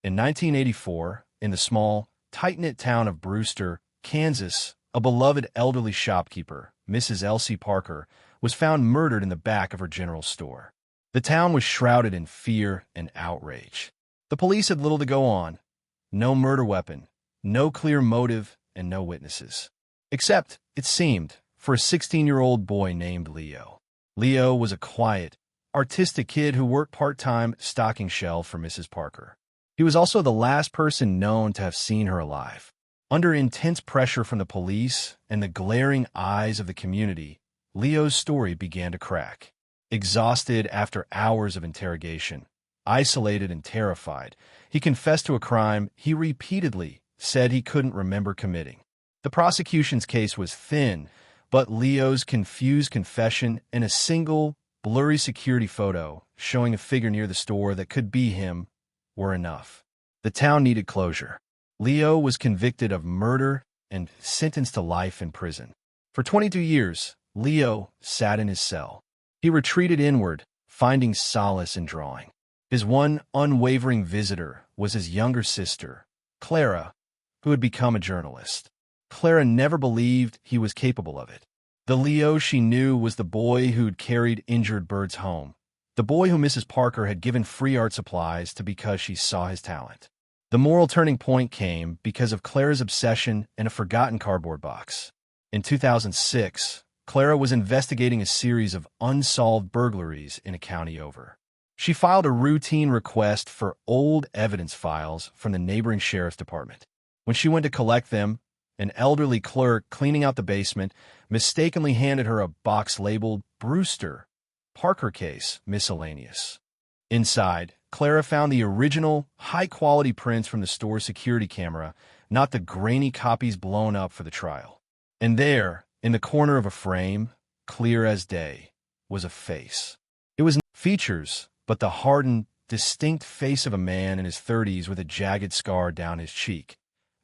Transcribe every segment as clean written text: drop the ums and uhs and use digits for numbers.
In 1984, in the small, tight-knit town of Brewster, Kansas, a beloved elderly shopkeeper, Mrs. Elsie Parker, was found murdered in the back of her general store. The town was shrouded in fear and outrage. The police had little to go on. No murder weapon, no clear motive, and no witnesses. Except, it seemed, for a 16-year-old boy named Leo. Leo was a quiet, artistic kid who worked part-time stocking shelves for Mrs. Parker. He was also the last person known to have seen her alive. Under intense pressure from the police and the glaring eyes of the community, Leo's story began to crack. Exhausted after hours of interrogation, isolated and terrified, he confessed to a crime he repeatedly said he couldn't remember committing. The prosecution's case was thin, but Leo's confused confession and a single, blurry security photo showing a figure near the store that could be him were enough. The town needed closure. Leo was convicted of murder and sentenced to life in prison. For 22 years, Leo sat in his cell. He retreated inward, finding solace in drawing. His one unwavering visitor was his younger sister, Clara, who had become a journalist. Clara never believed he was capable of it. The Leo she knew was the boy who'd carried injured birds home, the boy who Mrs. Parker had given free art supplies to because she saw his talent. The moral turning point came because of Clara's obsession and a forgotten cardboard box. In 2006, Clara was investigating a series of unsolved burglaries in a county over. She filed a routine request for old evidence files from the neighboring sheriff's department. When she went to collect them, an elderly clerk cleaning out the basement mistakenly handed her a box labeled Brewster, Parker Case, Miscellaneous. Inside, Clara found the original, high-quality prints from the store's security camera, not the grainy copies blown up for the trial. And there, in the corner of a frame, clear as day, was a face. It was not features, but the hardened, distinct face of a man in his 30s with a jagged scar down his cheek.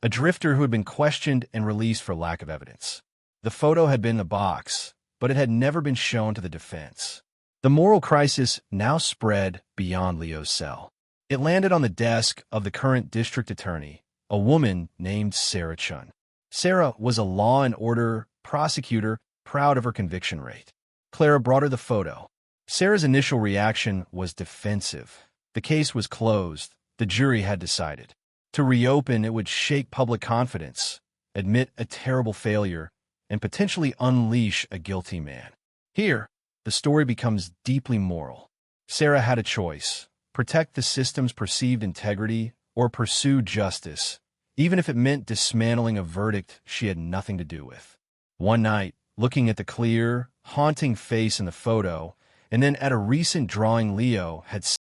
A drifter who had been questioned and released for lack of evidence. The photo had been in a box, but it had never been shown to the defense. The moral crisis now spread beyond Leo's cell. It landed on the desk of the current district attorney, a woman named Sarah Chun. Sarah was a law and order prosecutor, proud of her conviction rate. Clara brought her the photo. Sarah's initial reaction was defensive. The case was closed. The jury had decided. To reopen, it would shake public confidence, admit a terrible failure, and potentially unleash a guilty man. Here, the story becomes deeply moral. Sarah had a choice: protect the system's perceived integrity or pursue justice, even if it meant dismantling a verdict she had nothing to do with. One night, looking at the clear, haunting face in the photo, and then at a recent drawing Leo had